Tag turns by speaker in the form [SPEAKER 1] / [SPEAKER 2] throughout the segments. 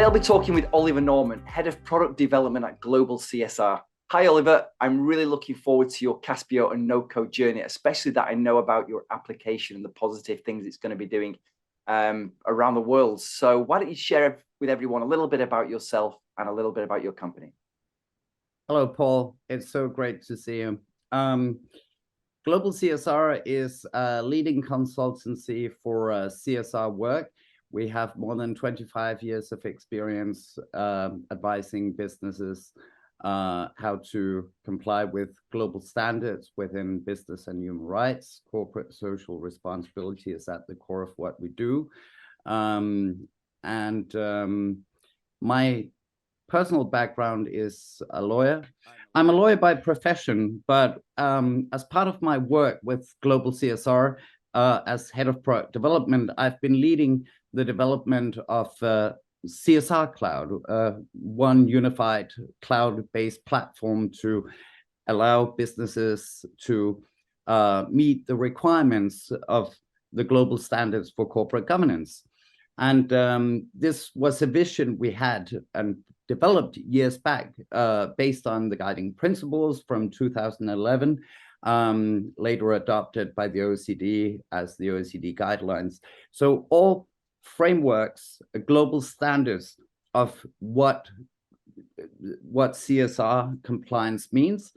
[SPEAKER 1] Today I'll be talking with Oliver Norman, Head of Product Development at Global CSR. Hi Oliver, I'm really looking forward to your Caspio and no-code journey, especially that I know about your application and the positive things it's going to be doing around the world. So why don't you share with everyone a little bit about yourself and a little bit about your company?
[SPEAKER 2] Hello, Paul. It's so great to see you. Global CSR is a leading consultancy for CSR work. We have more than 25 years of experience advising businesses how to comply with global standards within business and human rights. Corporate social responsibility is at the core of what we do. My personal background is a lawyer. I'm a lawyer by profession, but as part of my work with Global CSR as head of product development, I've been leading the development of CSR Cloud, one unified cloud-based platform to allow businesses to meet the requirements of the global standards for corporate governance. And this was a vision we had and developed years back based on the guiding principles from 2011, later adopted by the OECD as the OECD guidelines. So all frameworks, global standards of what CSR compliance means.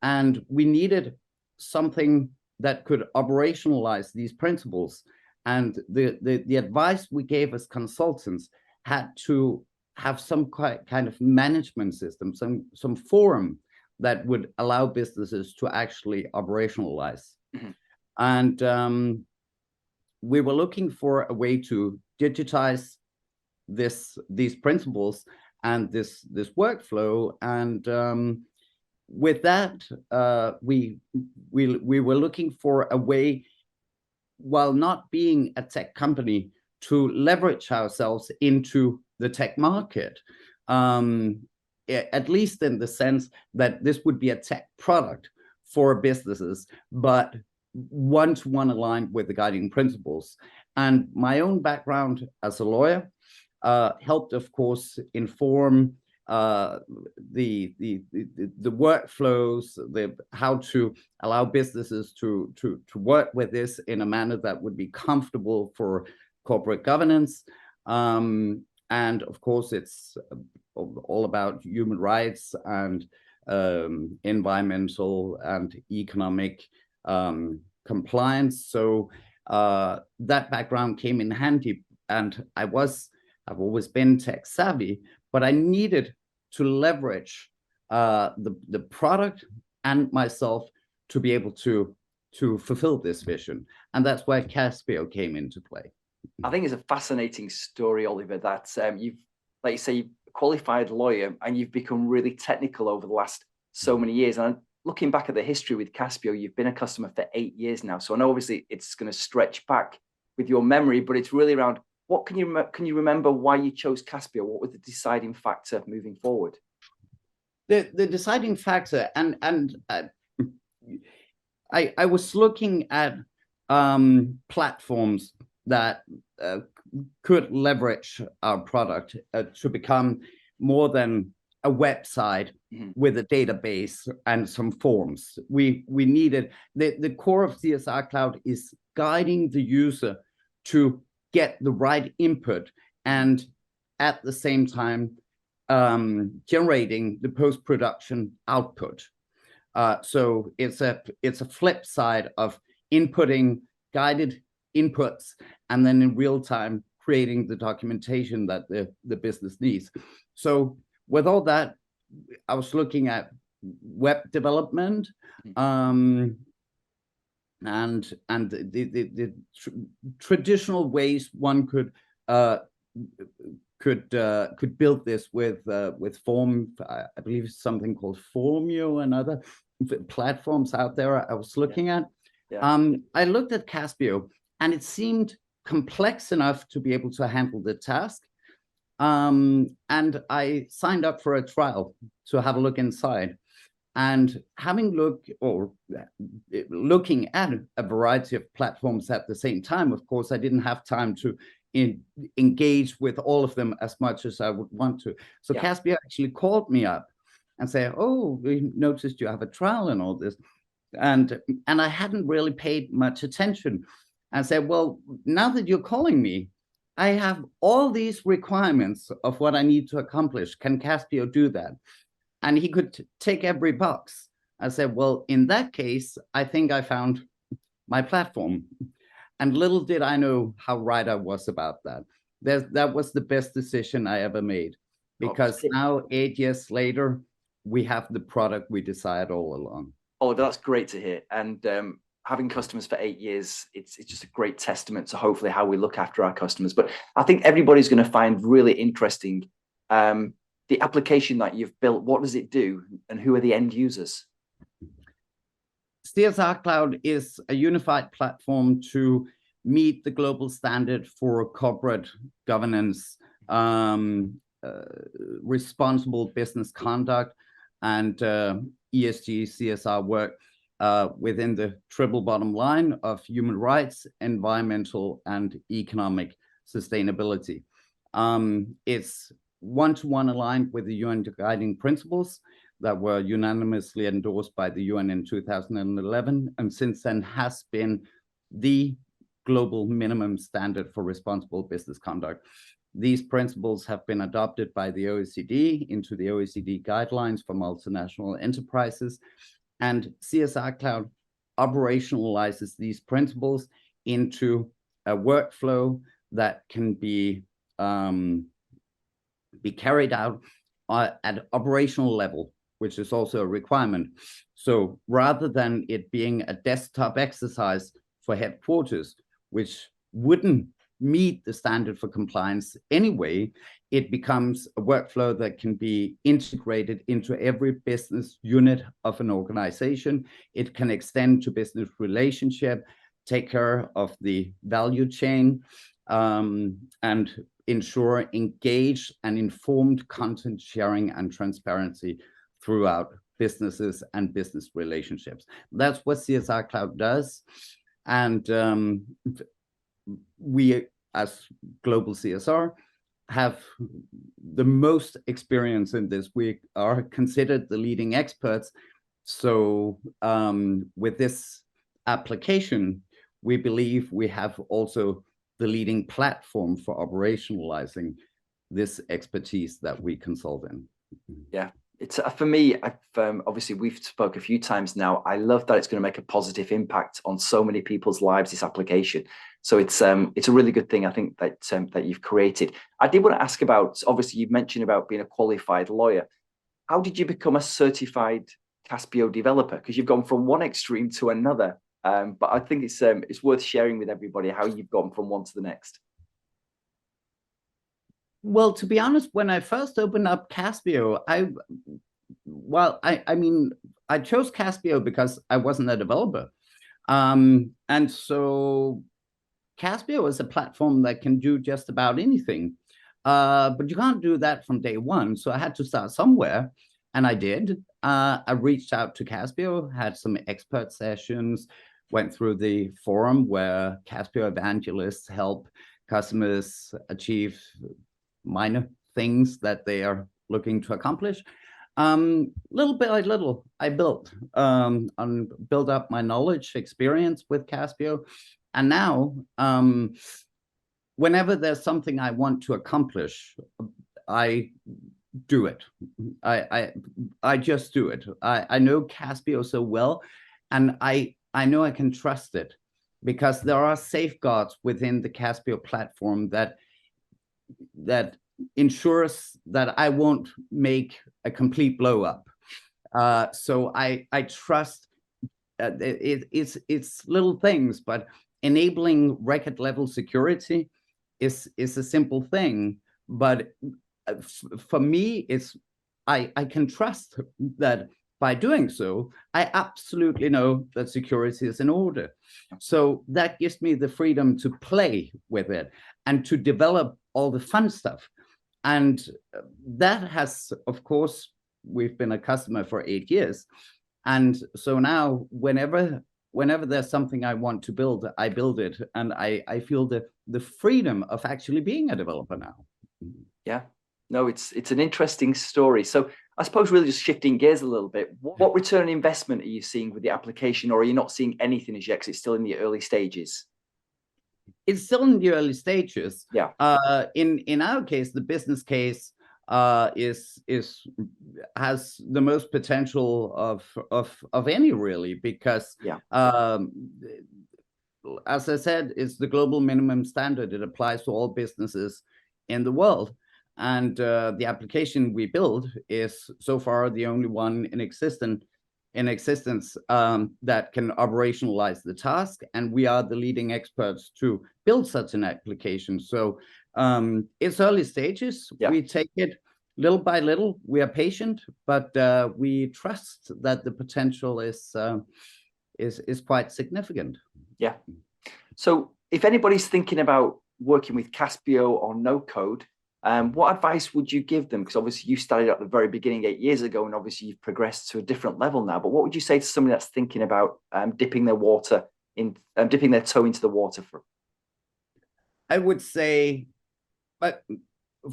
[SPEAKER 2] And we needed something that could operationalize these principles. And the advice we gave as consultants had to have some kind of management system, some forum that would allow businesses to actually operationalize. Mm-hmm. And we were looking for a way to digitize these principles and this workflow. And with that, we were looking for a way, while not being a tech company, to leverage ourselves into the tech market, at least in the sense that this would be a tech product for businesses, but one-to-one aligned with the guiding principles. And my own background as a lawyer helped, of course, inform the workflows, how to allow businesses to work with this in a manner that would be comfortable for corporate governance. And of course, it's all about human rights and environmental and economic compliance. So that background came in handy, and I've always been tech savvy, but I needed to leverage the product and myself to be able to fulfill this vision. And that's where Caspio came into play.
[SPEAKER 1] I think it's a fascinating story, Oliver, that you've, like you say, you've qualified lawyer and you've become really technical over the last so many years. And looking back at the history with Caspio, you've been a customer for 8 years now. So I know obviously it's going to stretch back with your memory, but it's really around what can you remember why you chose Caspio? What was the deciding factor moving forward?
[SPEAKER 2] The deciding factor, and I was looking at platforms that could leverage our product to become more than a website with a database and some forms. We needed the core of CSR Cloud is guiding the user to get the right input and at the same time generating the post-production output. So it's a flip side of inputting guided inputs and then in real time creating the documentation that the business needs. So with all that, I was looking at web development and the traditional ways one could build this with Form. I believe something called Formio and other platforms out there I was looking at. Yeah. I looked at Caspio, and it seemed complex enough to be able to handle the task. And I signed up for a trial to have a look inside. And looking at a variety of platforms at the same time, of course, I didn't have time to engage with all of them as much as I would want to. So
[SPEAKER 1] Yeah.
[SPEAKER 2] Caspio actually called me up and said, "Oh, we noticed you have a trial and all this." And I hadn't really paid much attention. I said, "Well, now that you're calling me, I have all these requirements of what I need to accomplish. Can Caspio do that?" And he could take every box. I said, "Well, in that case, I think I found my platform." And little did I know how right I was about that. That was the best decision I ever made, because now 8 years later, we have the product we desired all along.
[SPEAKER 1] Oh, that's great to hear. And having customers for 8 years, it's just a great testament to hopefully how we look after our customers. But I think everybody's going to find really interesting the application that you've built. What does it do, and who are the end users?
[SPEAKER 2] CSR Cloud is a unified platform to meet the global standard for corporate governance, responsible business conduct, and ESG CSR work within the triple bottom line of human rights, environmental, and economic sustainability. It's one-to-one aligned with the UN guiding principles that were unanimously endorsed by the UN in 2011, and since then has been the global minimum standard for responsible business conduct. These principles have been adopted by the OECD into the OECD guidelines for multinational enterprises, and CSR Cloud operationalizes these principles into a workflow that can be carried out at operational level, which is also a requirement. So rather than it being a desktop exercise for headquarters, which wouldn't meet the standard for compliance anyway, it becomes a workflow that can be integrated into every business unit of an organization. It can extend to business relationship, take care of the value chain, and ensure engaged and informed content sharing and transparency throughout businesses and business relationships. That's what CSR Cloud does. And we, as Global CSR, have the most experience in this. We are considered the leading experts. So with this application, we believe we have also the leading platform for operationalizing this expertise that we consult in.
[SPEAKER 1] Yeah. It's for me, obviously we've spoke a few times now. I love that it's going to make a positive impact on so many people's lives, this application. So it's a really good thing, I think, that you've created. I did want to ask about, obviously you've mentioned about being a qualified lawyer. How did you become a certified Caspio developer? Because you've gone from one extreme to another. But I think it's worth sharing with everybody how you've gone from one to the next.
[SPEAKER 2] Well, to be honest, when I first opened up Caspio, I chose Caspio because I wasn't a developer. And so Caspio is a platform that can do just about anything. But you can't do that from day one. So I had to start somewhere, and I did. I reached out to Caspio, had some expert sessions, went through the forum where Caspio evangelists help customers achieve minor things that they are looking to accomplish. Little by little, I built up my knowledge, experience with Caspio. And now, whenever there's something I want to accomplish, I do it. I just do it. I know Caspio so well, and I know I can trust it, because there are safeguards within the Caspio platform that ensures that I won't make a complete blow up. So I trust it's little things, but enabling record level security is a simple thing. But for me, I can trust that by doing so, I absolutely know that security is in order. So that gives me the freedom to play with it and to develop all the fun stuff. And that has, of course, we've been a customer for 8 years. And so now, whenever whenever there's something I want to build, I build it, and I feel the freedom of actually being a developer now.
[SPEAKER 1] Yeah, no, it's an interesting story. So I suppose really just shifting gears a little bit, what return on investment are you seeing with the application, or are you not seeing anything as yet because it's still in the early stages?
[SPEAKER 2] It's still in the early stages.
[SPEAKER 1] Yeah.
[SPEAKER 2] In our case, the business case has the most potential of any, really, because
[SPEAKER 1] Yeah.
[SPEAKER 2] As I said, it's the global minimum standard. It applies to all businesses in the world. And the application we build is so far the only one in existence that can operationalize the task. And we are the leading experts to build such an application. So it's early stages.
[SPEAKER 1] Yeah.
[SPEAKER 2] We take it little by little. We are patient, but we trust that the potential is quite significant.
[SPEAKER 1] Yeah. So if anybody's thinking about working with Caspio or no code, what advice would you give them? Because obviously you started at the very beginning 8 years ago, and obviously you've progressed to a different level now. But what would you say to somebody that's thinking about dipping their toe into the water for?
[SPEAKER 2] I would say, but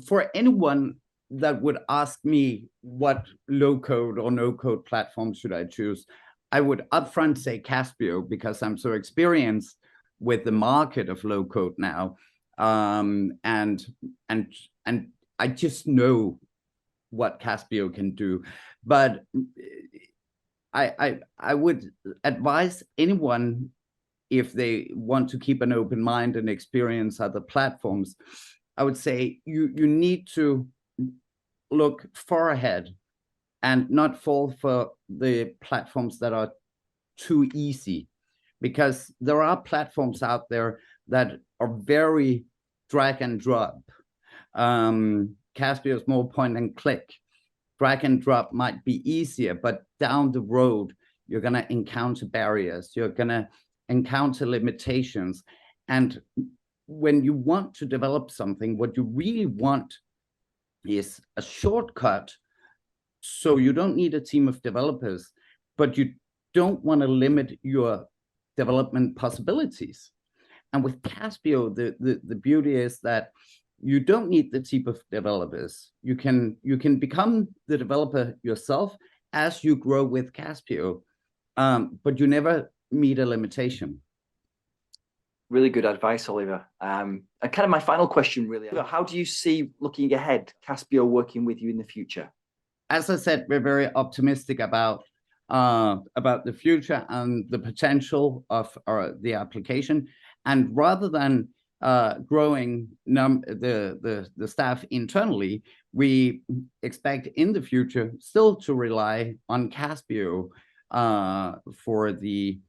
[SPEAKER 2] for anyone that would ask me what low code or no code platform should I choose, I would upfront say Caspio, because I'm so experienced with the market of low code now, and I just know what Caspio can do. But I would advise anyone, if they want to keep an open mind and experience other platforms, I would say you need to look far ahead and not fall for the platforms that are too easy, because there are platforms out there that are very drag and drop. Caspio is more point and click. Drag and drop might be easier, but down the road, you're going to encounter barriers. You're going to encounter limitations. And when you want to develop something, what you really want is a shortcut. So you don't need a team of developers, but you don't want to limit your development possibilities. And with Caspio, the beauty is that you don't need the team of developers. You can become the developer yourself as you grow with Caspio, but you never meet a limitation.
[SPEAKER 1] Really good advice, Oliver. And kind of my final question, really, how do you see, looking ahead, Caspio working with you in the future?
[SPEAKER 2] As I said, we're very optimistic about the future and the potential of the application. And rather than growing the staff internally, we expect in the future still to rely on Caspio for the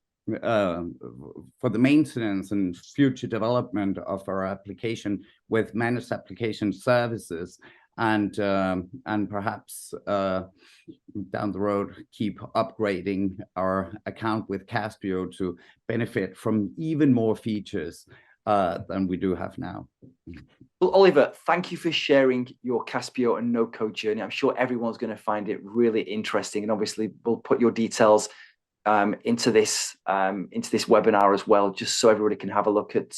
[SPEAKER 2] maintenance and future development of our application with managed application services, and perhaps down the road keep upgrading our account with Caspio to benefit from even more features than we do have now.
[SPEAKER 1] Well, Oliver, thank you for sharing your Caspio and no-code journey. I'm sure everyone's going to find it really interesting, and obviously we'll put your details into this webinar as well, just so everybody can have a look at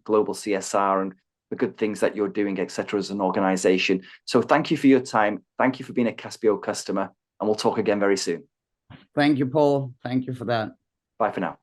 [SPEAKER 1] Global CSR and the good things that you're doing, etc., as an organization. So thank you for your time. Thank you for being a Caspio customer, and we'll talk again very soon.
[SPEAKER 2] Thank you, Paul. Thank you for that.
[SPEAKER 1] Bye for now.